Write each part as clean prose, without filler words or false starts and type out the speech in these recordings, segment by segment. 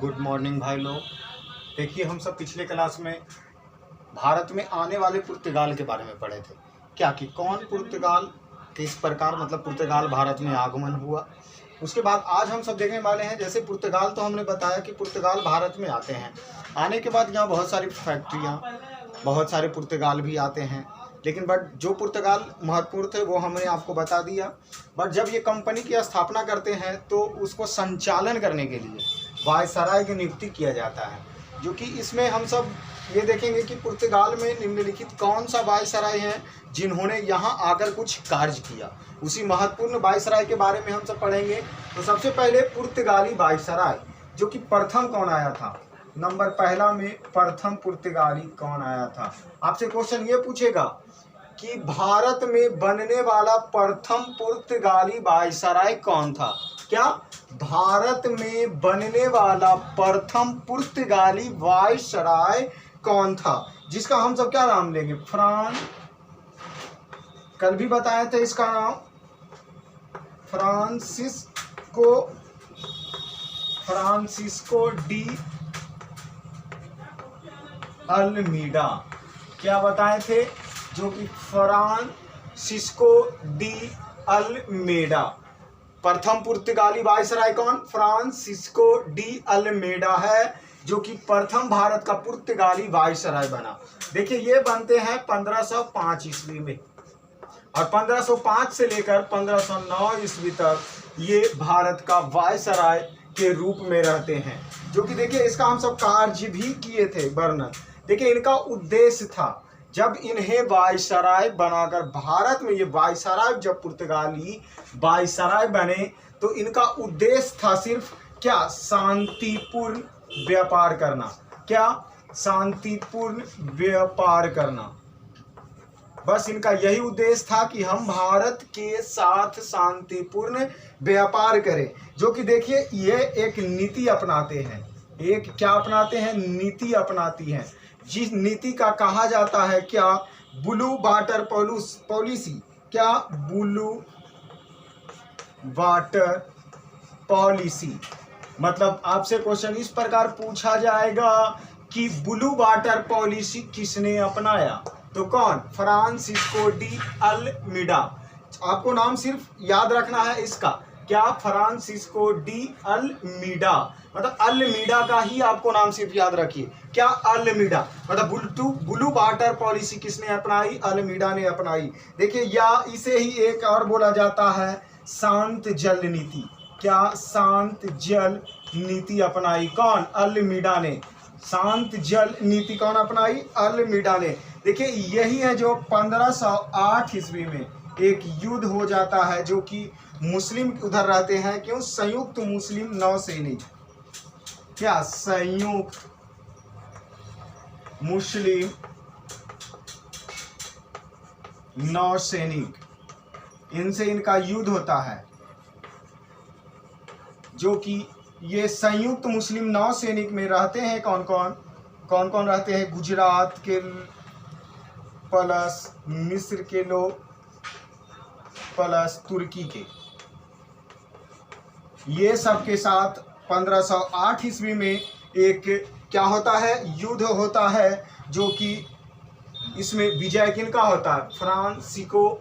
Good morning भाई लोग। देखिए, हम सब पिछले क्लास में भारत में आने वाले पुर्तगाल के बारे में पढ़े थे। क्या कि कौन पुर्तगाल, किस प्रकार मतलब पुर्तगाल भारत में आगमन हुआ। उसके बाद आज हम सब देखने वाले हैं, जैसे पुर्तगाल तो हमने बताया कि पुर्तगाल भारत में आते हैं। आने के बाद यहाँ बहुत सारी फैक्ट्रियाँ, बहुत सारे पुर्तगाल भी आते हैं, लेकिन बट जो पुर्तगाल महत्वपूर्ण थे वो हमने आपको बता दिया। बट जब ये कंपनी की स्थापना करते हैं तो उसको संचालन करने के लिए वायसराय की नियुक्ति किया जाता है, जो कि इसमें हम सब ये देखेंगे कि पुर्तगाल में निम्नलिखित कौन सा वायसराय है जिन्होंने यहाँ आकर कुछ कार्य किया। उसी महत्वपूर्ण वायसराय के बारे में हम सब पढ़ेंगे। तो सबसे पहले पुर्तगाली वायसराय, जो कि प्रथम कौन आया था, नंबर पहला में प्रथम पुर्तगाली कौन आया था। आपसे क्वेश्चन ये पूछेगा कि भारत में बनने वाला प्रथम पुर्तगाली वायसराय कौन था। क्या भारत में बनने वाला प्रथम पुर्तगाली वायसराय कौन था, जिसका हम सब क्या नाम लेंगे, कल भी बताए थे इसका नाम फ्रांसिस्को डी अल्मीडा। क्या बताए थे, जो कि फ्रांसिस्को डी अल्मेडा। प्रथम पुर्तगाली वायसराय कौन, फ्रांसिस्को डी अल्मेडा है, जो कि प्रथम भारत का पुर्तगाली वायसराय बना। देखिए, ये बनते हैं 1505 ईस्वी में, और 1505 से लेकर 1509 ईस्वी तक ये भारत का वायसराय के रूप में रहते हैं। जो कि देखिए, इसका हम सब कार्य भी किए थे वर्णन। देखिए, इनका उद्देश्य था, जब इन्हें वायसराय बनाकर भारत में ये वायसराय, जब पुर्तगाली वायसराय बने तो इनका उद्देश्य था सिर्फ क्या, शांतिपूर्ण व्यापार करना। क्या, शांतिपूर्ण व्यापार करना। बस इनका यही उद्देश्य था कि हम भारत के साथ शांतिपूर्ण व्यापार करें। जो कि देखिए, ये एक नीति अपनाते हैं, एक क्या अपनाते हैं, नीति अपनाती हैं, जिस नीति का कहा जाता है क्या, ब्लू वाटर पॉलिसी। क्या, ब्लू वाटर पॉलिसी। मतलब आपसे क्वेश्चन इस प्रकार पूछा जाएगा कि ब्लू वाटर पॉलिसी किसने अपनाया, तो कौन, फ्रांसिस्को डी अल्मीडा। आपको नाम सिर्फ याद रखना है इसका, क्या, फ्रांसिस्को डी अल्मीडा। मतलब अल्मीडा का ही आपको नाम सिर्फ याद रखिए, क्या, अल्मीडा। मतलब ब्लू वाटर पॉलिसी किसने अपनाई, अल्मीडा ने अपनाई। देखिए, या इसे ही एक और बोला जाता है शांत जल नीति। क्या, शांत जल नीति अपनाई कौन, अल्मीडा ने। शांत जल नीति कौन अपनाई, अल्मीडा ने। देखिए, यही है जो 1508 ईस्वी में एक युद्ध हो जाता है, जो कि मुस्लिम उधर रहते हैं। क्यों, संयुक्त मुस्लिम नौसैनिक। क्या, संयुक्त मुस्लिम नौसैनिक, इनसे इनका युद्ध होता है। जो कि ये संयुक्त मुस्लिम नौसैनिक में रहते हैं कौन कौन रहते हैं, गुजरात के प्लस मिस्र के लोग प्लस तुर्की के। ये सब के साथ 1508 ईस्वी में एक क्या होता है, युद्ध होता है, जो कि इसमें विजय किनका होता है, Francisco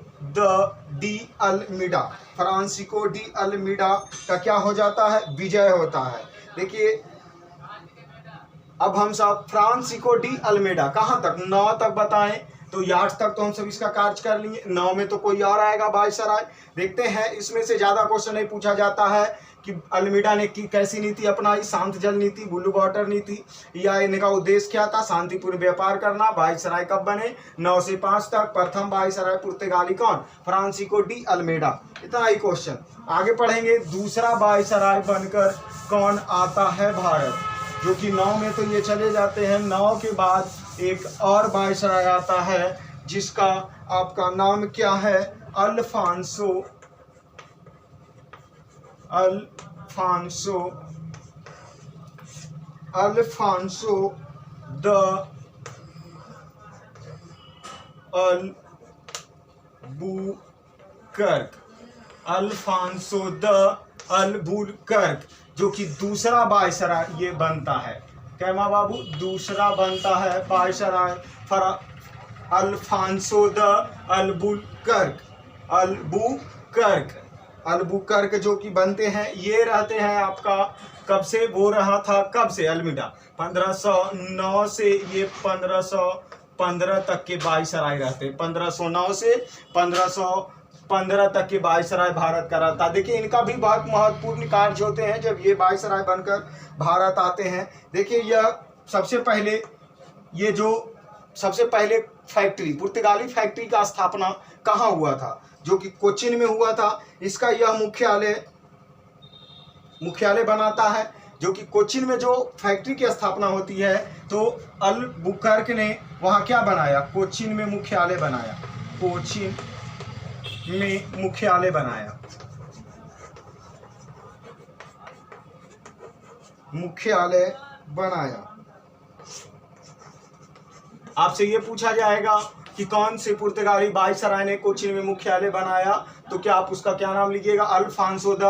de Almeida. Francisco de Almeida का क्या हो जाता है, विजय होता है। देखिए, अब हम सब फ्रांसिस्को डी अल्मीडा कहाँ तक, 9 तक बताएं, तो 8 तक तो हम सब इसका कार्य कर लिए। 9 में तो कोई और आएगा वायसराय। देखते हैं, इसमें से ज्यादा क्वेश्चन नहीं पूछा जाता है कि अल्मीडा ने कैसी नीति अपनाई, शांत जल नीति, ब्लू वाटर नीति, या इनका उद्देश्य क्या था, शांतिपूर्ण व्यापार करना। वायसराय कब बने, 9 से 5 तक। प्रथम वायसराय पुर्तगाली कौन, फ्रांसिस्को डी अल्मीडा। इतना ही क्वेश्चन। आगे पढ़ेंगे, दूसरा वायसराय बनकर कौन आता है भारत, जो कि 9 में तो ये चले जाते हैं। 9 के बाद एक और वायसराय आता है, जिसका आपका नाम क्या है, Alfonso de Albuquerque. Alfonso de Albuquerque, जो कि दूसरा वायसराय ये बनता है। क्या माँ बाबू? दूसरा बनता है viceroy Alfonso de Albuquerque. Albuquerque जो कि बनते हैं, ये रहते हैं आपका कब से? वो रहा था कब से? अल्मीडा 1509 से ये 1515 तक के वायसराय रहते। 1509 से 1515 तक के वायसराय भारत का रहता। देखिए इनका भी बहुत महत्वपूर्ण कार्य होते हैं जब ये वायसराय बनकर भारत आते हैं। देखिए यह सबसे पहले फैक्ट्री, पुर्तगाली फैक्ट्री का स्थापना कहाँ हुआ था? जो कि कोचिन में हुआ था। इसका यह मुख्यालय बनाता है, जो कि कोचिन में जो फैक्ट्री की स्थापना होती है, तो अल्बुकर्क ने वहाँ क्या बनाया? कोचिन में मुख्यालय बनाया। कोचिन में मुख्यालय बनाया। आपसे ये पूछा जाएगा कि कौन से पुर्तगाली वायसराय ने कोचिन में मुख्यालय बनाया, तो क्या आप उसका क्या नाम लिखिएगा? Alfonso de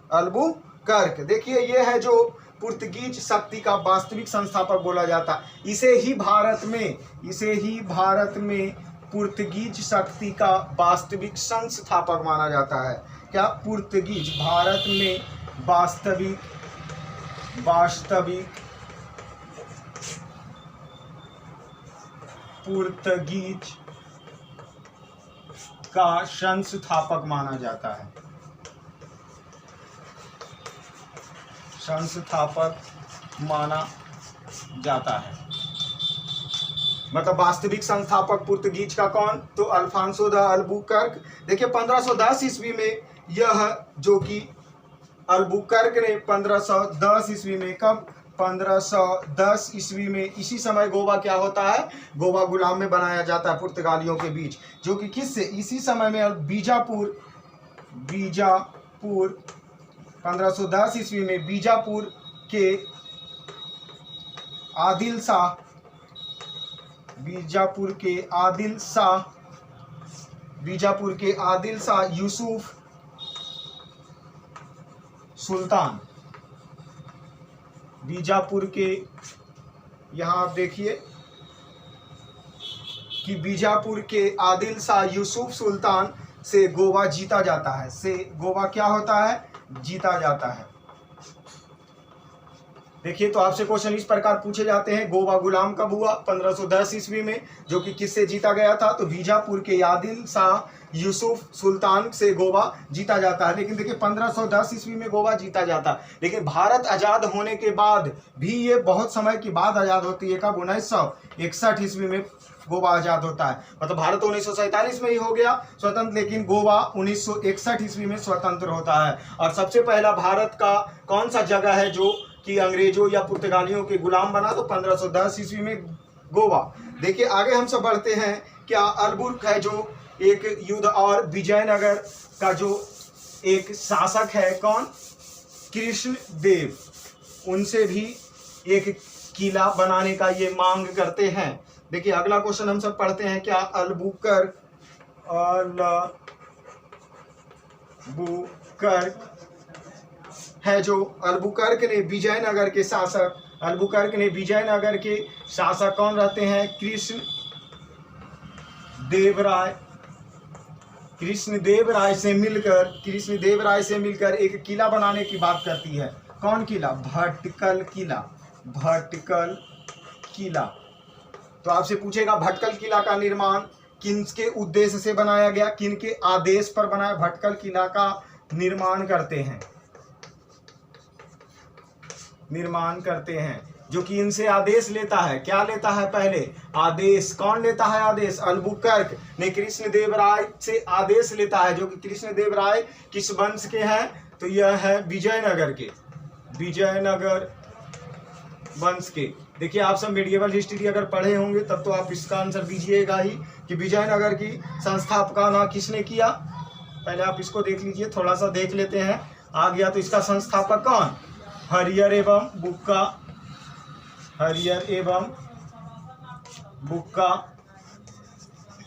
Albuquerque. देखिए ये है जो पुर्तगीज शक्ति का वास्तविक संस्थापक बोला जाता। इसे ही भारत में पुर्तगीज शक्ति का वास्तविक संस्थापक माना जाता है। क्या? पुर्तगीज भारत में वास्तविक पुर्तगीज का संस्थापक माना जाता है। मतलब वास्तविक संस्थापक पुर्तगीज का कौन? तो अल्फांसो द अल्बुकर्क। देखिए 1510 ईस्वी में यह जो कि अल्बुकर्क ने 1510 ईस्वी में, कब? 1510 ईस्वी में, इसी समय गोवा क्या होता है? गोवा गुलाम में बनाया जाता है पुर्तगालियों के बीच, जो कि किससे? इसी समय में बीजापुर 1510 ईस्वी में बीजापुर के आदिल शाह यूसुफ सुल्तान, बीजापुर के, यहाँ आप देखिए कि बीजापुर के आदिल शाह यूसुफ सुल्तान से गोवा जीता जाता है। गोवा क्या होता है? जीता जाता है। देखिए तो आपसे क्वेश्चन इस प्रकार पूछे जाते हैं, गोवा गुलाम कब हुआ? 1510 ईस्वी में, जो कि किससे जीता गया था? तो बीजापुर के आदिल शाह यूसुफ सुल्तान से गोवा जीता जाता है। लेकिन देखिए 1510 ईस्वी में गोवा जीता जाता है, लेकिन भारत आज़ाद होने के बाद भी, ये बहुत समय के बाद आज़ाद होती है। कब? 1961 ईस्वी में गोवा आज़ाद होता है। मतलब भारत 1947 में ही हो गया स्वतंत्र, लेकिन गोवा 1961 ईस्वी में स्वतंत्र होता है। और सबसे पहला भारत का कौन सा जगह है जो कि अंग्रेजों या पुर्तगालियों के गुलाम बना? तो 1510 ईस्वी में गोवा। देखिए आगे हम सब बढ़ते हैं। क्या अल्बुकर्क है जो एक युद्ध, और विजयनगर का जो एक शासक है, कौन? कृष्णदेव, उनसे भी एक किला बनाने का ये मांग करते हैं। देखिए अगला क्वेश्चन हम सब पढ़ते हैं। क्या अल्बुकर्क है जो अल्बुकर्क ने विजयनगर के शासक कौन रहते हैं? कृष्णदेव राय से मिलकर एक किला बनाने की बात करती है। कौन किला? भटकल किला। तो आपसे पूछेगा भटकल किला का निर्माण किनके उद्देश्य से बनाया गया, किनके आदेश पर बनाया? भटकल किला का निर्माण करते हैं जो कि इनसे आदेश लेता है। क्या लेता है? पहले आदेश। कौन लेता है आदेश? अल्बुकर्क ने कृष्णदेव राय से आदेश लेता है, जो कि कृष्णदेव राय किस वंश के हैं? तो यह है विजयनगर वंश के। देखिए आप सब मेडिएवल हिस्ट्री अगर पढ़े होंगे तब तो आप इसका आंसर दीजिएगा ही कि विजयनगर की संस्थापना किसने किया। पहले आप इसको देख लीजिए, थोड़ा सा देख लेते हैं। आ गया तो इसका संस्थापक कौन? हरियर एवं बुक्का।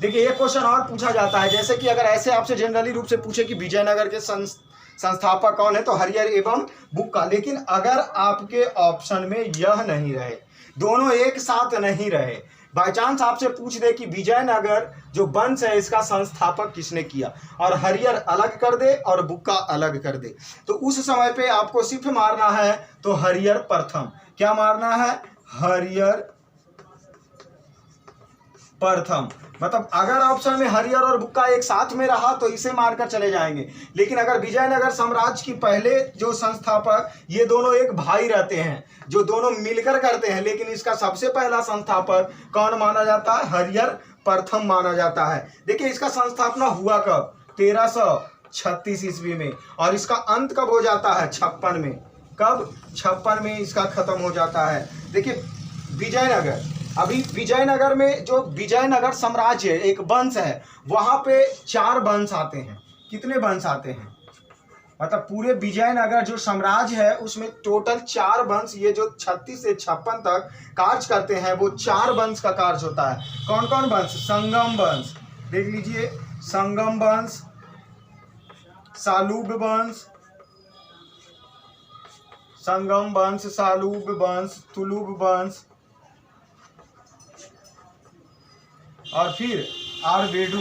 देखिए एक क्वेश्चन और पूछा जाता है, जैसे कि अगर ऐसे आपसे जनरली रूप से पूछे कि विजयनगर के संस्थापक कौन है? तो हरियर एवं बुक्का। लेकिन अगर आपके ऑप्शन में यह नहीं रहे, दोनों एक साथ नहीं रहे, बाई चांस आपसे पूछ दे कि विजयनगर जो वंश है इसका संस्थापक किसने किया, और हरियर अलग कर दे और बुक्का अलग कर दे, तो उस समय पे आपको सिर्फ मारना है तो हरियर प्रथम। क्या मारना है? हरियर प्रथम। मतलब अगर ऑप्शन में हरियर और बुक्का एक साथ में रहा तो इसे मारकर चले जाएंगे, लेकिन अगर विजयनगर साम्राज्य की पहले जो संस्थापक, ये दोनों एक भाई रहते हैं जो दोनों मिलकर करते हैं, लेकिन इसका सबसे पहला संस्थापक कौन माना जाता है? हरियर प्रथम माना जाता है। देखिए इसका संस्थापना हुआ कब? 1336 ईस्वी में, और इसका अंत कब हो जाता है? 56 में। कब? 56 में इसका खत्म हो जाता है। देखिए विजयनगर, अभी विजयनगर में जो विजयनगर साम्राज्य एक वंश है, वहां पे 4 वंश आते हैं। कितने वंश आते हैं? मतलब पूरे विजयनगर जो साम्राज्य है उसमें टोटल 4 वंश, ये जो 36 से 56 तक कार्य करते हैं वो 4 वंश का कार्य होता है। कौन कौन वंश? संगम वंश, देख लीजिए, संगम वंश, सालूब वंश, संगम वंश, सालूब वंश, तुलुब वंश, और फिर आरबेडू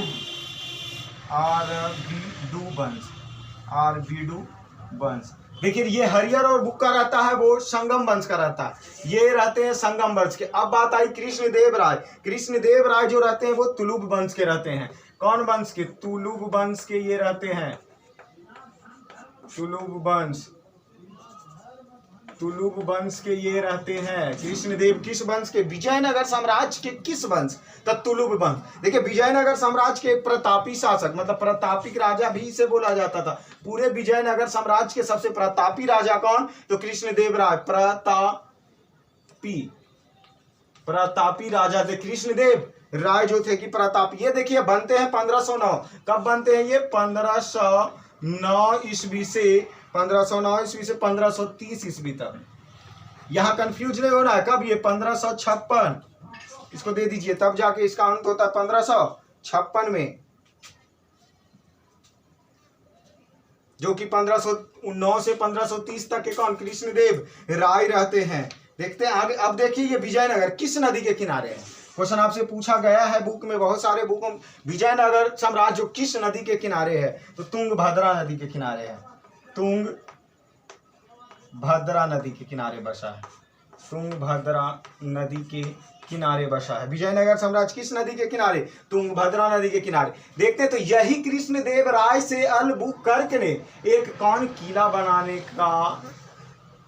वंश। देखिए ये हरियर और बुक्का रहता है वो संगम वंश का रहता है, ये रहते हैं संगम वंश के। अब बात आई कृष्णदेव राय। कृष्णदेव राय जो रहते हैं वो तुलुब वंश के रहते हैं। कौन वंश के? तुलुब वंश के ये रहते हैं। तुलुब वंश के ये रहते हैं कृष्णदेव। किस वंश के? विजयनगर साम्राज्य के किस वंश? तो तुलुब वंश। देखिए विजयनगर साम्राज्य के प्रतापी शासक, मतलब प्रतापी राजा भी इसे बोला जाता था। पूरे विजयनगर साम्राज्य के सबसे प्रतापी राजा कौन? तो कृष्णदेव राय। प्रतापी राजा थे कृष्णदेव राय जो थे कि प्रतापी। ये देखिए बनते हैं 1509। कब बनते हैं ये? 1509 ईस्वी से 1530 ईस्वी तक। यहाँ कंफ्यूज नहीं होना है। कब? ये 1556, इसको दे दीजिए, तब जाके इसका अंत होता है 1556 में, जो कि 1509 से 1530 तक के कौन? कृष्णदेव राय रहते हैं। देखते हैं आगे। अब देखिए ये विजयनगर किस नदी के किनारे है? क्वेश्चन आपसे पूछा गया है बुक में, बहुत सारे बुकों में। विजयनगर साम्राज्य किस नदी के किनारे है? तो तुंगभद्रा नदी के किनारे है। तुंगभद्रा नदी के किनारे बसा है। तुंगभद्रा नदी के किनारे बसा है विजयनगर साम्राज्य। किस नदी के किनारे? तुंगभद्रा नदी के किनारे। देखते हैं तो यही कृष्णदेव राय से अलबुकर्क ने एक कौन किला बनाने का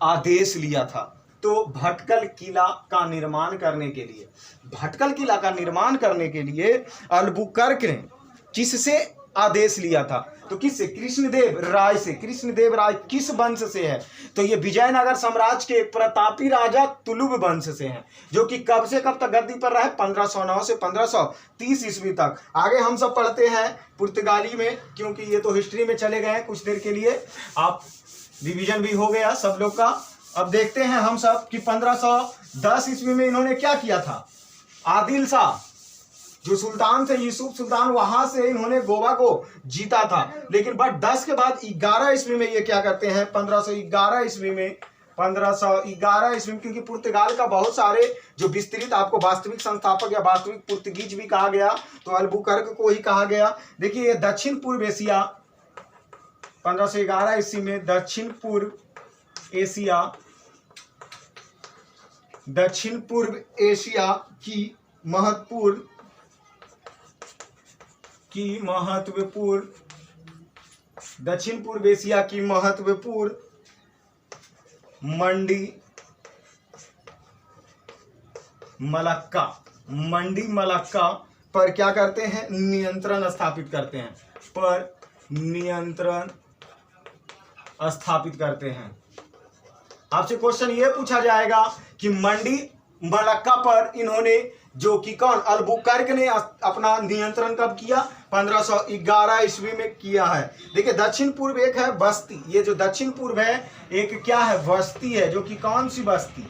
आदेश लिया था? तो भटकल किला का निर्माण करने के लिए, भटकल किला का निर्माण करने के लिए अलबुकर्क ने किससे आदेश लिया था? तो किससे? कृष्णदेव राय से। कृष्णदेव राय किस वंश से है? तो ये विजयनगर साम्राज्य के प्रतापी राजा तुलुब वंश से हैं, जो कि कब से कब तक गद्दी पर रहे? 1509 से 1530 ईस्वी तक। आगे हम सब पढ़ते हैं पुर्तगाली में, क्योंकि ये तो हिस्ट्री में चले गए हैं कुछ देर के लिए, आप रिवीजन भी हो गया सब लोग का। अब देखते हैं हम सब कि 1510 ईस्वी में इन्होंने क्या किया था? आदिल शाह जो सुल्तान थे, यूसुफ सुल्तान, वहां से इन्होंने गोवा को जीता था। लेकिन बट 10 के बाद 11 ईस्वी में ये क्या करते हैं? 1511 ईस्वी में, 1511 ईस्वी में, क्योंकि पुर्तगाल का बहुत सारे जो विस्तृत आपको वास्तविक संस्थापक या वास्तविक पुर्तगीज भी कहा गया, तो अलबुकर्क को ही कहा गया। देखिए ये दक्षिण पूर्व एशिया, 1511 ईस्वी में दक्षिण पूर्व एशिया की महत्वपूर्ण दक्षिण पूर्व एशिया की महत्वपूर्ण मंडी मलक्का पर क्या करते हैं? नियंत्रण स्थापित करते हैं। आपसे क्वेश्चन ये पूछा जाएगा कि मंडी मलक्का पर इन्होंने, जो कि कौन? अलबुकर्क ने अपना नियंत्रण कब किया? 1511 ईस्वी में किया है। देखिए दक्षिण पूर्व एक है बस्ती, ये जो दक्षिण पूर्व है एक क्या है? बस्ती है, जो कि कौन सी बस्ती?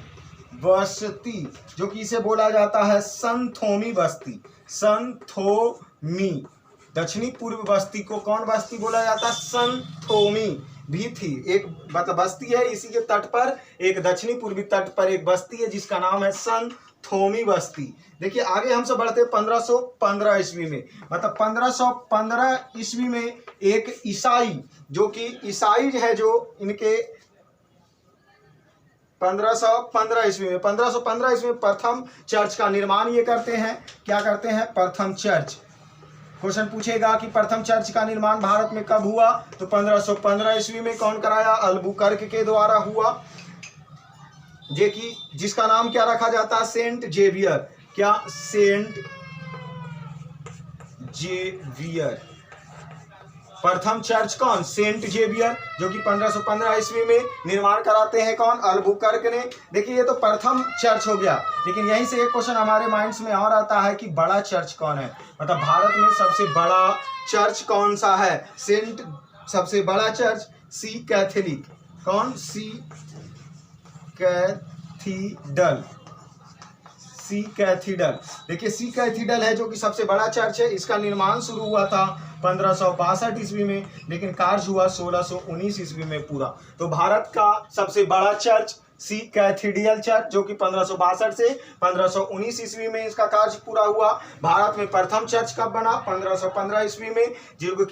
जो कि इसे बोला जाता है संथोमी बस्ती। संथोमी, दक्षिणी पूर्व बस्ती को कौन बस्ती बोला जाता है? संथोमी। भी थी। एक मतलब बस्ती है इसी के तट पर, एक दक्षिणी पूर्वी तट पर एक बस्ती है जिसका नाम है संथोमी बस्ती। देखिए आगे हम सब बढ़ते 1515 ईस्वी में, मतलब 1515 ईस्वी में एक ईसाई, जो कि ईसाई है, जो इनके 1515 ईस्वी में 1515 ईस्वी में प्रथम चर्च का निर्माण ये करते हैं। क्या करते हैं? प्रथम चर्च। क्वेश्चन पूछेगा कि प्रथम चर्च का निर्माण भारत में कब हुआ, तो 1515 ईस्वी में। कौन कराया? अल्बुकर्क के द्वारा हुआ, जे कि जिसका नाम क्या रखा जाता है? Saint Xavier. क्या? Saint Xavier. प्रथम चर्च कौन? सेंट जेवियर, जो कि 1515 ईस्वी में निर्माण कराते हैं। कौन? अल्बुकर्क ने। देखिए ये तो प्रथम चर्च हो गया, लेकिन यहीं से एक क्वेश्चन हमारे माइंड्स में और आता है कि बड़ा चर्च कौन है, मतलब भारत में सबसे बड़ा चर्च कौन सा है? सेंट सबसे बड़ा चर्च सी कैथोलिक। कौन? सी कैथीड्रल। सी कैथीड्रल। देखिए सी कैथीड्रल है जो कि सबसे बड़ा चर्च है। इसका निर्माण शुरू हुआ था 1562 ईस्वी में, लेकिन कार्य हुआ 1619 ईस्वी में पूरा। तो भारत का सबसे बड़ा चर्च सी कैथीड्रल चर्च, जो कि 1562 से 1519 ईस्वी में इसका कार्य पूरा हुआ। भारत में प्रथम चर्च कब बना? 1515 ईस्वी में, जिनको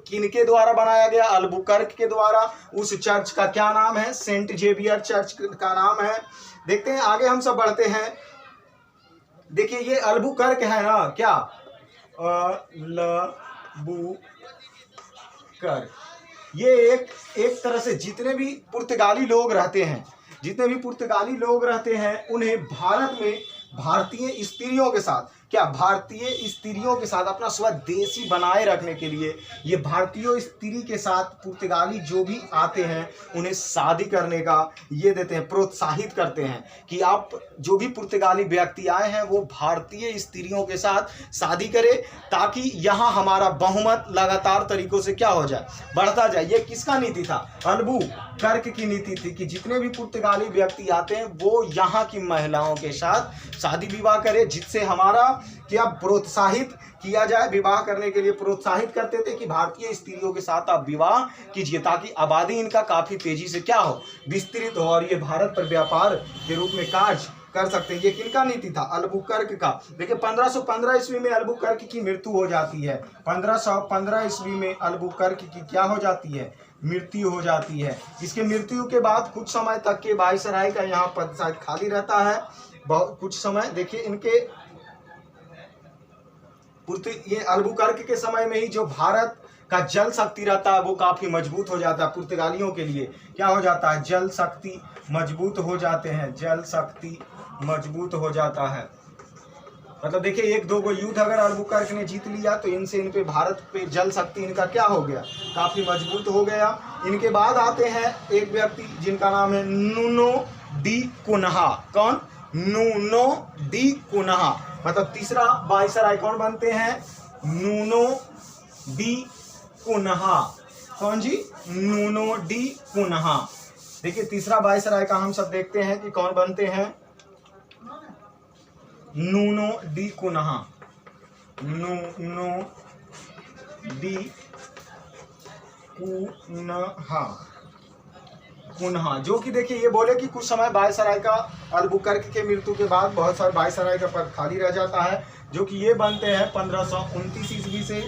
किनके द्वारा बनाया गया? अल्बुकर्क के द्वारा। उस चर्च का क्या नाम है? सेंट जेवियर चर्च का नाम है। देखते हैं आगे हम सब बढ़ते हैं। देखिए ये अल्बुकर्क है ना, क्या? अल्बुकर्क। ये एक तरह से जितने भी पुर्तगाली लोग रहते हैं, उन्हें भारत में भारतीय स्त्रियों के साथ, क्या? भारतीय स्त्रियों के साथ अपना स्वदेशी बनाए रखने के लिए ये भारतीय स्त्री के साथ पुर्तगाली जो भी आते हैं उन्हें शादी करने का ये देते हैं, प्रोत्साहित करते हैं कि आप जो भी पुर्तगाली व्यक्ति आए हैं वो भारतीय स्त्रियों के साथ शादी करें, ताकि यहाँ हमारा बहुमत लगातार तरीकों से क्या हो जाए? बढ़ता जाए। ये किसका नीति था? अल्बुकर्क की नीति थी कि जितने भी पुर्तगाली व्यक्ति आते हैं वो यहाँ की महिलाओं के साथ शादी विवाह करें, जिससे हमारा क्या प्रोत्साहित किया जाए, विवाह करने के लिए प्रोत्साहित करते थे कि भारतीय स्त्रियों के साथ आप विवाह कीजिए, ताकि आबादी इनका काफी तेजी से क्या हो? विस्तृत हो, और ये भारत पर व्यापार के रूप में कार्य कर सकते हैं। ये किनका नीति था? अल्बुकर्क का। देखिए 1515 ईस्वी में अल्बुकर्क की मृत्यु हो जाती है। 1515 ईस्वी में अल्बुकर्क की क्या हो जाती है? मृत्यु हो जाती है। इसके मृत्यु के बाद कुछ समय तक के वायसराय का यहाँ पद शायद खाली रहता है, बहुत कुछ समय। देखिए इनके ये अल्बुकर्क के समय में ही जो भारत का जल शक्ति रहता है वो काफी मजबूत हो जाता है। पुर्तगालियों के लिए क्या हो जाता है? जल शक्ति मजबूत हो जाते हैं, जल शक्ति मजबूत हो जाता है। मतलब देखिए एक दो गो युद्ध अगर अल्बुकर्क ने जीत लिया तो इन पे भारत पे जल शक्ति इनका क्या हो गया? काफी मजबूत हो गया। इनके बाद आते हैं एक व्यक्ति जिनका नाम है नूनो डी कुन्हा। कौन? Nuno da Cunha. मतलब तीसरा वायसराय कौन बनते हैं? Nuno da Cunha. कौन जी? Nuno da Cunha. देखिए तीसरा वायसराय का हम सब देखते हैं कि कौन बनते हैं? Nuno da Cunha. Nuno da Cunha, जो कि देखिए ये बोले कि कुछ समय वायसराय का अल्बुकर्क के मृत्यु के बाद बहुत सारे वायसराय का पद खाली रह जाता है, जो कि ये बनते हैं 1529 ईस्वी से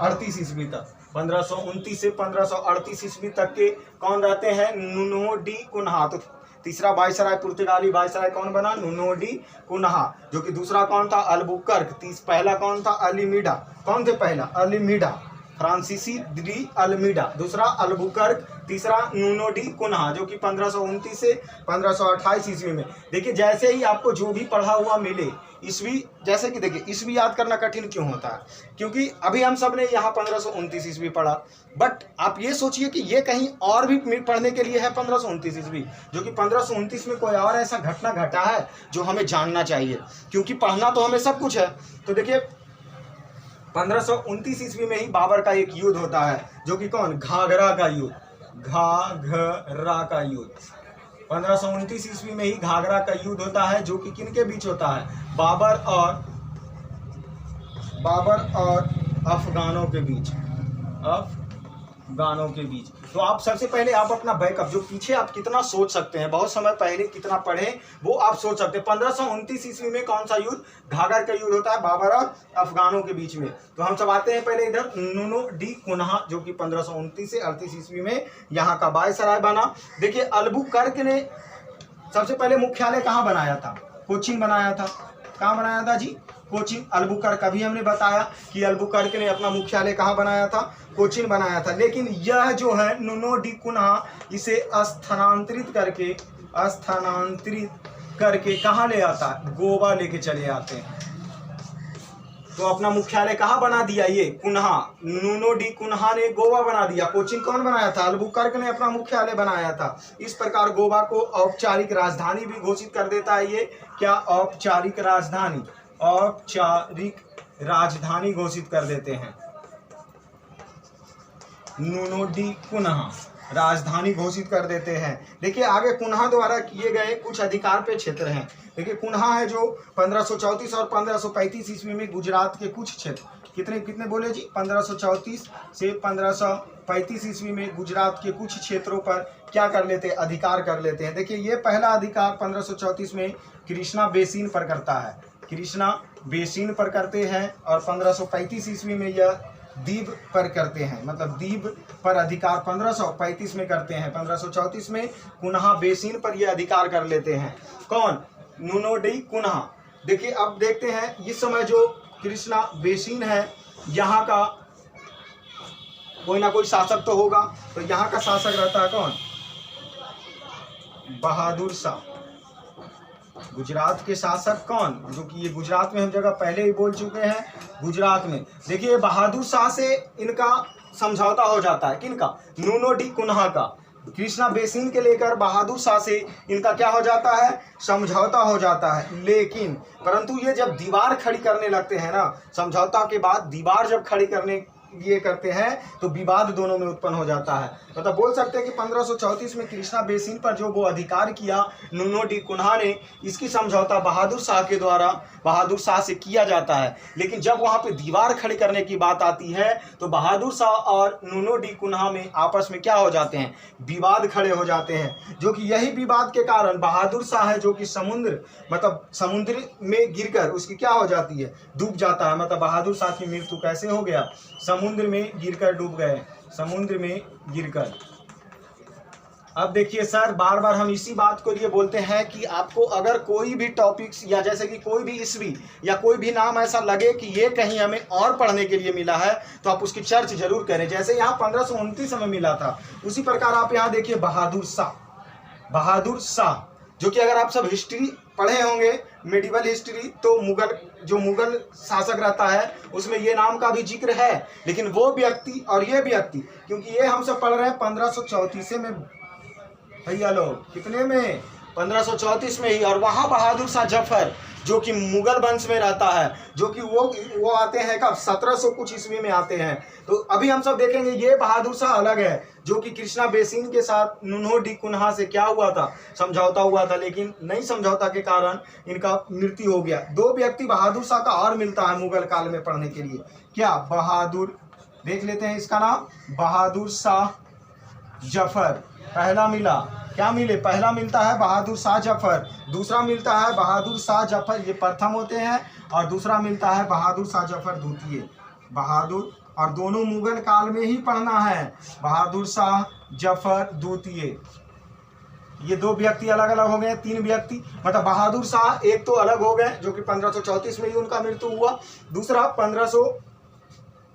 38 ईस्वी तक। 1529 से 1538 ईस्वी तक के कौन रहते हैं? Nuno da Cunha. तो तीसरा वायसराय पुर्तगाली वायसराय कौन बना? Nuno da Cunha. जो कि दूसरा कौन था? अल्बुकर्क। पहला कौन था? अल्मीडा। कौन थे पहला? अल्मीडा, फ्रांसीसी डी अल्मीडा। दूसरा अल्बुकर्क, तीसरा नूनो डी कुन्हा, जो कि 1529 से 1528 ईस्वी में। देखिए जैसे ही आपको जो भी पढ़ा हुआ मिले ईस्वी, जैसे कि देखिए ईस्वी याद करना कठिन क्यों होता है? क्योंकि अभी हम सब ने यहाँ 1529 ईस्वी पढ़ा, बट आप ये सोचिए कि ये कहीं और भी पढ़ने के लिए है 1529 ईस्वी, जो कि 1529 में कोई और ऐसा घटना घटा है जो हमें जानना चाहिए, क्योंकि पढ़ना तो हमें सब कुछ है। तो देखिए 1529 ईस्वी में ही बाबर का एक युद्ध होता है, जो कि कौन? घाघरा का युद्ध। घाघरा का युद्ध 1529 ईस्वी में ही घाघरा का युद्ध होता है, जो कि किनके बीच होता है? बाबर और अफगानों के बीच। तो आप सबसे पहले आप अपना बैकअप, जो पीछे आप कितना सोच सकते हैं, बहुत समय पहले कितना पढ़े वो आप सोच सकते हैं। 1529 ईस्वी में कौन सा युद्ध? घाघर का युद्ध होता है बाबर और अफगानों के बीच में। तो हम सब आते हैं पहले इधर, नुनो डी कुन्हा, जो कि 1529 से 38 ईस्वी में यहाँ का वायसराय बना। देखिए अल्बुकर्क ने सबसे पहले मुख्यालय कहाँ बनाया था? कोचीन बनाया था। कहाँ बनाया था जी? कोचीन। अल्बुकर्क, अभी हमने बताया कि अल्बुकर्क ने अपना मुख्यालय कहाँ बनाया था? कोचीन बनाया था। लेकिन यह जो है नुनो डी कुन्हा, इसे स्थानांतरित करके कहाँ ले आता है? गोवा लेके चले आते हैं। तो अपना मुख्यालय कहाँ बना दिया? ये कुन्हा, नुनो डी कुन्हा ने गोवा बना दिया। कोचीन कौन बनाया था? अल्बुकर्क ने अपना मुख्यालय बनाया था। इस प्रकार गोवा को औपचारिक राजधानी भी घोषित कर देता है। ये क्या? औपचारिक राजधानी घोषित कर देते हैं। नुनो डी कुन्हा राजधानी घोषित कर देते हैं। देखिए आगे कुन्हा द्वारा किए गए कुछ अधिकार पे क्षेत्र हैं। देखिए कुन्हा है जो 1534 और 1535 ईस्वी में गुजरात के कुछ क्षेत्र, कितने बोले जी? 1534 से 1535 ईस्वी में गुजरात के कुछ क्षेत्रों पर क्या कर लेते हैं? अधिकार कर लेते हैं। देखिए ये पहला अधिकार 1534 में कृष्णा बेसिन पर करता है, कृष्णा बेसिन पर करते हैं, और 1535 ईस्वी में यह दीव पर करते हैं, मतलब दीव पर अधिकार 1535 में करते हैं। 1534 में कुन्हा बेसिन पर यह अधिकार कर लेते हैं। कौन? नुनो डी कुन्हा। देखिए अब देखते हैं इस समय जो कृष्णा बेसिन है, यहाँ का कोई ना कोई शासक तो होगा। तो यहाँ का शासक रहता है कौन? बहादुर शाह। गुजरात के शासक कौन? जो कि ये गुजरात में हम जगह पहले ही बोल चुके हैं, गुजरात में। देखिए बहादुर शाह से इनका समझौता हो जाता है। किनका? नुनो डी कुन्हा का। कृष्णा बेसिन के लेकर बहादुर शाह से इनका क्या हो जाता है? समझौता हो जाता है। लेकिन परंतु ये जब दीवार खड़ी करने लगते हैं ना, समझौता के बाद दीवार जब खड़ी करने ये करते हैं तो विवाद दोनों में उत्पन्न हो जाता है। मतलब बोल सकते हैं कि 1534 में कृष्णा बेसिन पर जो वो अधिकार किया नुनो डी कुन्हा ने, इसकी समझौता बहादुर शाह के द्वारा बहादुर शाह से किया जाता है। लेकिन जब वहां पे दीवार खड़ी करने की बात आती है तो बहादुर शाह और नुनो डी कुन्हा में आपस में क्या हो जाते हैं? विवाद खड़े हो जाते हैं। जो कि यही विवाद के कारण बहादुर शाह है जो कि समुद्र में गिरकर उसकी क्या हो जाती है? डूब जाता है। मतलब बहादुर शाह की मृत्यु कैसे हो गया? समुद्र में गिरकर डूब गए, समुद्र में गिरकर। अब देखिए सर, बार बार हम इसी बात को लिए बोलते हैं कि आपको अगर कोई भी टॉपिक्स या जैसे कि कोई भी ईस्वी या कोई भी नाम ऐसा लगे कि ये कहीं हमें और पढ़ने के लिए मिला है तो आप उसकी चर्च जरूर करें। जैसे यहाँ 1529 में मिला था, उसी प्रकार आप यहाँ देखिए बहादुर शाह, जो कि अगर आप सब हिस्ट्री पढ़े होंगे, मेडिवल हिस्ट्री, तो मुगल शासक रहता है उसमें ये नाम का भी जिक्र है। लेकिन वो व्यक्ति और ये व्यक्ति, क्योंकि ये हम सब पढ़ रहे हैं 1534 में भैया लोग, कितने में? 1534 में ही। और वहाँ बहादुर शाह जफर जो कि मुगल वंश में रहता है, जो कि वो आते हैं कब? 1700 कुछ ईस्वी में आते हैं। तो अभी हम सब देखेंगे ये बहादुर शाह अलग है, जो कि कृष्णा बेसिन के साथ नुनो डी कुन्हा से क्या हुआ था? समझौता हुआ था। लेकिन नहीं समझौता के कारण इनका मृत्यु हो गया। दो व्यक्ति बहादुर शाह का और मिलता है मुगल काल में पढ़ने के लिए। क्या? बहादुर, देख लेते हैं इसका नाम, बहादुर शाह जफर। पहला मिला, क्या मिले? पहला मिलता है बहादुर शाह जफर, दूसरा मिलता है बहादुर शाह जफर, ये प्रथम होते हैं, और दूसरा मिलता है बहादुर शाह जफर द्वितीय। बहादुर, और दोनों मुगल काल में ही पढ़ना है, बहादुर शाह जफर द्वितीय। ये दो व्यक्ति अलग अलग हो गए, तीन व्यक्ति, मतलब बहादुर शाह एक तो अलग हो गए जो कि 1534 में ही उनका मृत्यु हुआ, दूसरा 1500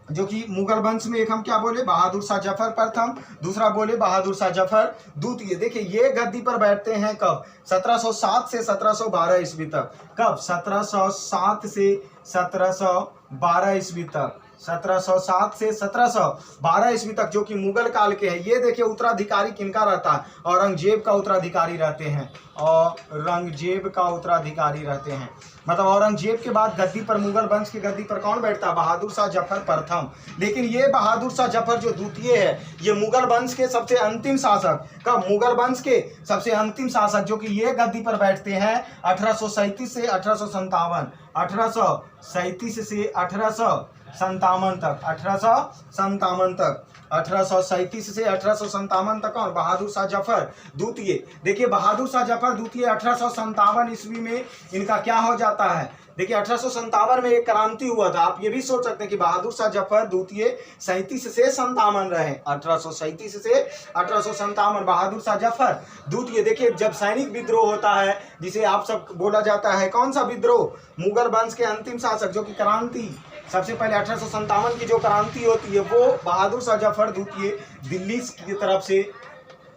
जो कि मुगल वंश में एक हम क्या बोले? बहादुर शाह जफर प्रथम, दूसरा बोले बहादुर शाह जफर द्वितीय। देखिए ये गद्दी पर बैठते हैं कब? 1707 से 1712 ईस्वी तक। कब? 1707 से 1712 ईस्वी तक, 1707 से 1712 ईस्वी तक, जो कि मुगल काल के हैं। ये देखिए उत्तराधिकारी किनका रहता है? औरंगजेब का उत्तराधिकारी रहते हैं, औरंगजेब का उत्तराधिकारी रहते हैं। मतलब औरंगजेब के बाद गद्दी पर, मुगल वंश की गद्दी पर कौन बैठता है? बहादुर शाह जफर प्रथम। लेकिन ये बहादुर शाह जफर जो द्वितीय है, ये मुगल वंश के सबसे अंतिम शासक, कब? मुगल वंश के सबसे अंतिम शासक, जो कि ये गद्दी पर बैठते हैं 1837 से 1857, 1837 से 1857 तक, 1857 तक। 1837 से 1857 तक कौन? बहादुर शाह जफर द्वितीय। देखिए बहादुर शाह जफर द्वितीय 1857 ईस्वी में इनका क्या हो जाता है? देखिए 1857 में एक क्रांति हुआ था। आप ये भी सोच सकते हैं कि बहादुर शाह जफर द्वितीय 37 से 57 रहे, 1837 से 1857 बहादुर शाह जफर द्वितीय। देखिए जब सैनिक विद्रोह होता है, जिसे आप सब बोला जाता है कौन सा विद्रोह? मुगल वंश के अंतिम शासक जो कि क्रांति, सबसे पहले 1857 की जो क्रांति होती है वो बहादुर शाह जफर द्वितीय दिल्ली की तरफ से,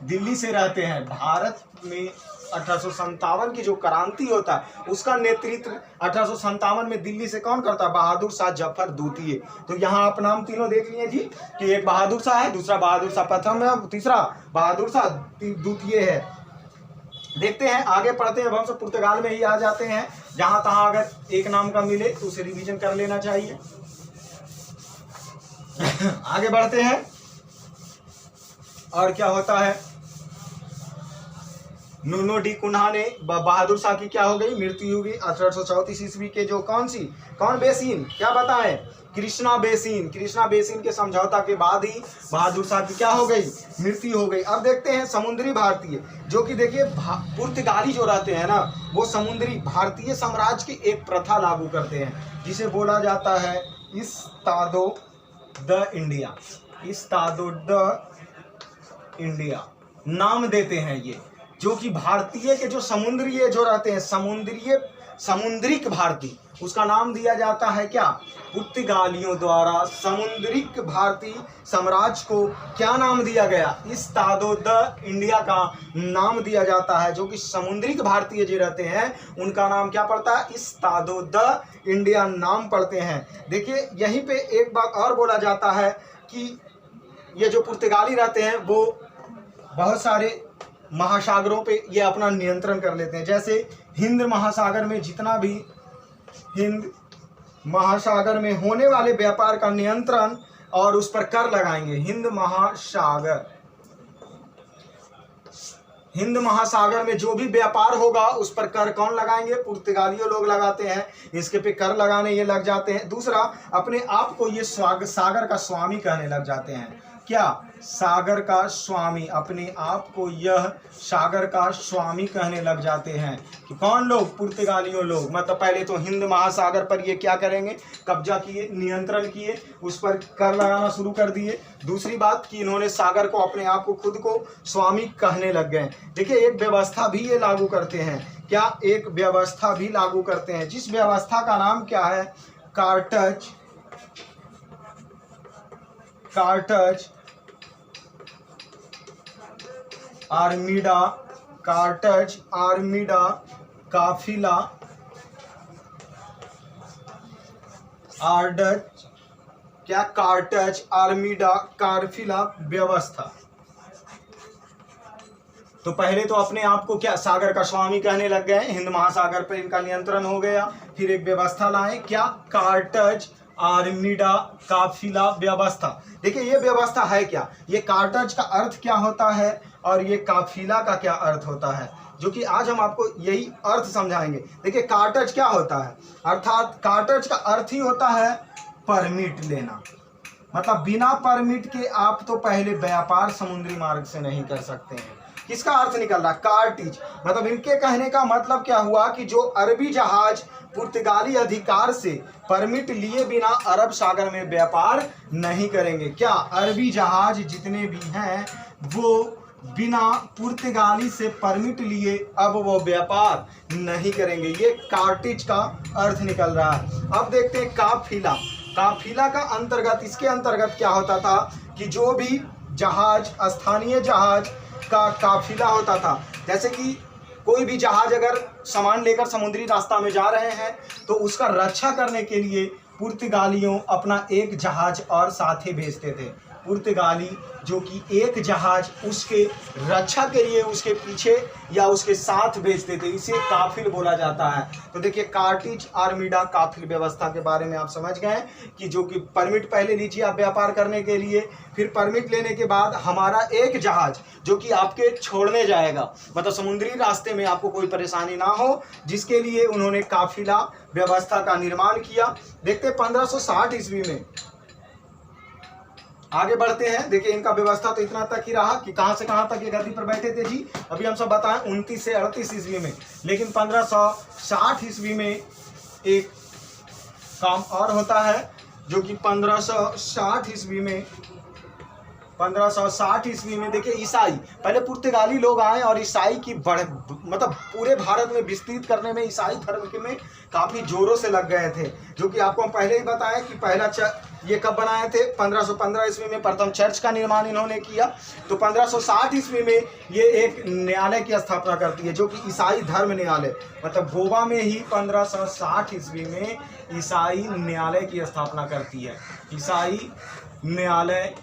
दिल्ली से रहते हैं। भारत में 1857 की जो क्रांति होता है उसका नेतृत्व 1857 में दिल्ली से कौन करता है? बहादुर शाह जफर द्वितीय। तो यहाँ आप नाम तीनों देख लिए जी कि एक बहादुर शाह है, दूसरा बहादुर शाह प्रथम है, तीसरा बहादुर शाह द्वितीय है। देखते हैं आगे पढ़ते हैं। अब हम सब पुर्तगाल में ही आ जाते हैं। जहां तहां अगर एक नाम का मिले तो उसे रिवीजन कर लेना चाहिए। आगे बढ़ते हैं और क्या होता है? नूनो डी कुन्हा ने बहादुर शाह की क्या हो गई? मृत्यु होगी 1834 ईस्वी के जो कौन बेसिन, क्या बताएं? कृष्णा बेसिन। कृष्णा बेसिन के समझौता के बाद ही बहादुर शाह की क्या हो गई? मृत्यु हो गई। अब देखते हैं समुद्री भारतीय, जो कि देखिए पुर्तगाली जो रहते हैं ना, वो समुद्री भारतीय साम्राज्य की एक प्रथा लागू करते हैं जिसे बोला जाता है इस्तादो द इंडिया। इस्तादो द इंडिया नाम देते हैं ये, जो कि भारतीय के जो समुद्रीय जो रहते हैं, समुद्रिक भारतीय, उसका नाम दिया जाता है क्या? पुर्तगालियों द्वारा समुद्रिक भारतीय साम्राज्य को क्या नाम दिया गया? इस्तादो द इंडिया का नाम दिया जाता है। जो कि समुद्रिक भारतीय जो रहते हैं उनका नाम क्या पड़ता है? इस्तादो द इंडिया नाम पड़ते हैं। देखिए यहीं पे एक बात और बोला जाता है कि ये जो पुर्तगाली रहते हैं वो बहुत सारे महासागरों पे ये अपना नियंत्रण कर लेते हैं। जैसे हिंद महासागर में जितना भी हिंद महासागर में होने वाले व्यापार का नियंत्रण और उस पर कर लगाएंगे। हिंद महासागर में जो भी व्यापार होगा उस पर कर कौन लगाएंगे? पुर्तगालियों लोग लगाते हैं। इसके पे कर लगाने ये लग जाते हैं। दूसरा, अपने आप को ये सागर का स्वामी कहने लग जाते हैं। क्या? सागर का स्वामी। अपने आप को यह सागर का स्वामी कहने लग जाते हैं। कि कौन लोग? पुर्तगालियों लोग। मतलब पहले तो हिंद महासागर पर ये क्या करेंगे? कब्जा किए, नियंत्रण किए, उस पर कर लगाना शुरू कर दिए। दूसरी बात कि इन्होंने सागर को, अपने आप को, खुद को स्वामी कहने लग गए। देखिए एक व्यवस्था भी ये लागू करते हैं। क्या? एक व्यवस्था भी लागू करते हैं, जिस व्यवस्था का नाम क्या है? कार्टज आर्मीडा। कार्टज आर्मीडा काफिला आर्डज, क्या? कार्टज आर्मीडा काफिला व्यवस्था। तो पहले तो अपने आप को क्या? सागर का स्वामी कहने लग गए, हिंद महासागर पर इनका नियंत्रण हो गया। फिर एक व्यवस्था लाए, क्या? कार्टज आर्मीडा काफिला व्यवस्था। देखिए ये व्यवस्था है क्या? ये कार्टज का अर्थ क्या होता है और ये काफिला का क्या अर्थ होता है, जो कि आज हम आपको यही अर्थ समझाएंगे। देखिए कार्टज क्या होता है? अर्थात कार्टज का अर्थ ही होता है परमिट लेना। मतलब बिना परमिट के आप तो पहले व्यापार समुद्री मार्ग से नहीं कर सकते हैं। किसका अर्थ निकल रहा? कार्टिज। मतलब इनके कहने का मतलब क्या हुआ कि जो अरबी जहाज पुर्तगाली अधिकार से परमिट लिए बिना अरब सागर में व्यापार नहीं करेंगे। क्या? अरबी जहाज जितने भी हैं वो बिना पुर्तगाली से परमिट लिए अब वो व्यापार नहीं करेंगे। ये कार्टिज का अर्थ निकल रहा है। अब देखते हैं काफिला। काफिला का अंतर्गत, इसके अंतर्गत क्या होता था कि जो भी जहाज, स्थानीय जहाज का काफिला होता था, जैसे कि कोई भी जहाज अगर सामान लेकर समुद्री रास्ता में जा रहे हैं तो उसका रक्षा करने के लिए पुर्तगालियों अपना एक जहाज और साथ ही भेजते थे। पुर्तगाली जो कि एक जहाज उसके रक्षा के लिए उसके पीछे या उसके साथ भेजते थे, इसे काफिल बोला जाता है। तो देखिए कार्टिज आर्मीडा काफिल व्यवस्था के बारे में आप समझ गए कि जो कि परमिट पहले लीजिए आप व्यापार करने के लिए, फिर परमिट लेने के बाद हमारा एक जहाज जो कि आपके छोड़ने जाएगा, मतलब समुद्री रास्ते में आपको कोई परेशानी ना हो, जिसके लिए उन्होंने काफिला व्यवस्था का निर्माण किया। देखते 1560 ईस्वी में आगे बढ़ते हैं। देखिए इनका व्यवस्था तो इतना तक ही रहा कि कहाँ से कहाँ तक ये गद्दी पर बैठे थे जी। अभी हम सब बताएं 29 से 38 ईस्वी में, लेकिन 1560 ईस्वी में एक काम और होता है जो कि 1560 ईस्वी में देखिए ईसाई, पहले पुर्तगाली लोग आए और ईसाई की मतलब पूरे भारत में विस्तृत करने में ईसाई धर्म के में काफ़ी जोरों से लग गए थे, जो कि आपको हम पहले ही बताएं कि पहला ये कब बनाए थे, 1515 ईस्वी में प्रथम चर्च का निर्माण इन्होंने किया। तो 1560 ईस्वी में ये एक न्यायालय की स्थापना करती है जो कि ईसाई धर्म न्यायालय, मतलब गोवा में ही 1560 ईस्वी में ईसाई न्यायालय की स्थापना करती है। ईसाई न्यायालय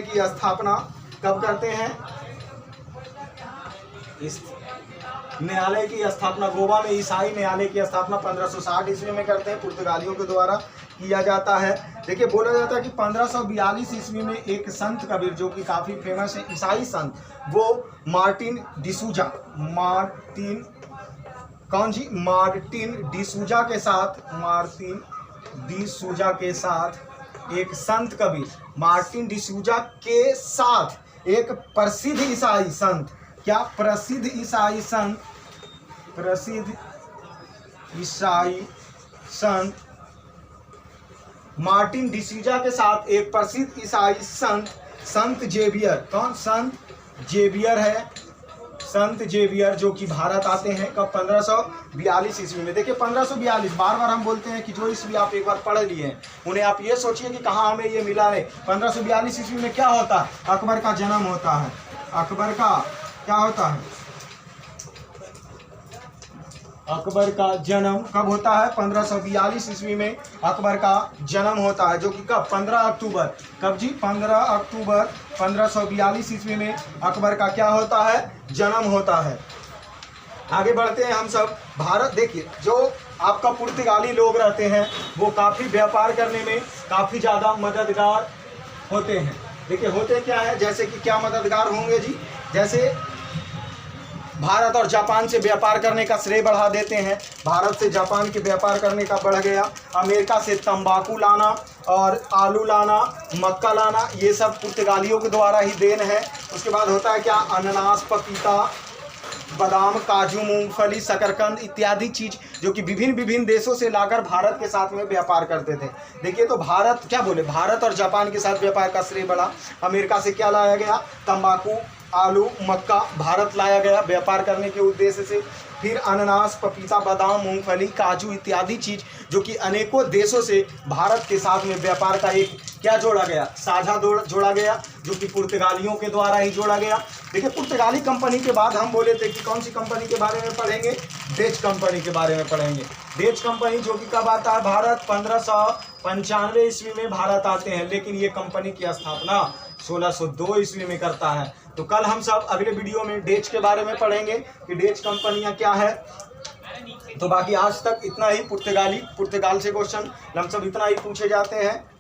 की स्थापना कब करते हैं? इस न्यायालय की स्थापना गोवा में ईसाई न्यायालय की स्थापना 1560 ईस्वी में करते हैं, पुर्तगालियों के द्वारा किया जाता है। देखिए बोला जाता है कि 1542 ईस्वी में एक संत कबीर जो कि काफ़ी फेमस है ईसाई संत, वो मार्टिन डिसूजा के साथ एक संत कबीर मार्टिन डिसूजा के साथ एक प्रसिद्ध ईसाई संत, क्या प्रसिद्ध ईसाई संत मार्टिन डिसूजा के साथ एक प्रसिद्ध ईसाई संत जेवियर, कौन? संत जेवियर है, संत जेवियर जो कि भारत आते हैं कब? 1542 ईस्वी में। देखिए 1542 बार बार हम बोलते हैं कि जो ईस्वी आप एक बार पढ़ लिए हैं उन्हें आप ये सोचिए कि कहाँ हमें ये मिला है। 1542 ईस्वी में क्या होता है? अकबर का जन्म होता है। अकबर का क्या होता है? अकबर का जन्म कब होता है? 1542 ईस्वी में अकबर का जन्म होता है, जो कि कब? 15 अक्टूबर। कब जी? 15 अक्टूबर 1542 ईस्वी में अकबर का क्या होता है? जन्म होता है। आगे बढ़ते हैं हम सब। भारत देखिए जो आपका पुर्तगाली लोग रहते हैं वो काफ़ी व्यापार करने में काफ़ी ज़्यादा मददगार होते हैं। देखिए होते क्या है, जैसे कि क्या मददगार होंगे जी, जैसे भारत और जापान से व्यापार करने का श्रेय बढ़ा देते हैं। भारत से जापान के व्यापार करने का बढ़ गया। अमेरिका से तंबाकू लाना और आलू लाना, मक्का लाना, ये सब पुर्तगालियों के द्वारा ही देन है। उसके बाद होता है क्या? अनानास, पपीता, बादाम, काजू, मूंगफली, शकरकंद इत्यादि चीज जो कि विभिन्न देशों से लाकर भारत के साथ में व्यापार करते थे। देखिए तो भारत क्या बोले, भारत और जापान के साथ व्यापार का श्रेय बढ़ा। अमेरिका से क्या लाया गया? तंबाकू, आलू, मक्का भारत लाया गया व्यापार करने के उद्देश्य से। फिर अनानास, पपीता, बादाम, मूंगफली, काजू इत्यादि चीज जो कि अनेकों देशों से भारत के साथ में व्यापार का एक क्या जोड़ा गया? साझा जोड़ा गया, जो कि पुर्तगालियों के द्वारा ही जोड़ा गया। देखिए पुर्तगाली कंपनी के बाद हम बोले थे कि कौन सी कंपनी के बारे में पढ़ेंगे? डच कंपनी के बारे में पढ़ेंगे। डच कंपनी जो कि कब आता है? भारत 1595 ईस्वी में भारत आते हैं, लेकिन ये कंपनी की स्थापना 1602 ईस्वी में करता है। तो कल हम सब अगले वीडियो में डच के बारे में पढ़ेंगे कि डच कंपनियां क्या है। तो बाकी आज तक इतना ही। पुर्तगाल से क्वेश्चन हम सब इतना ही पूछे जाते हैं।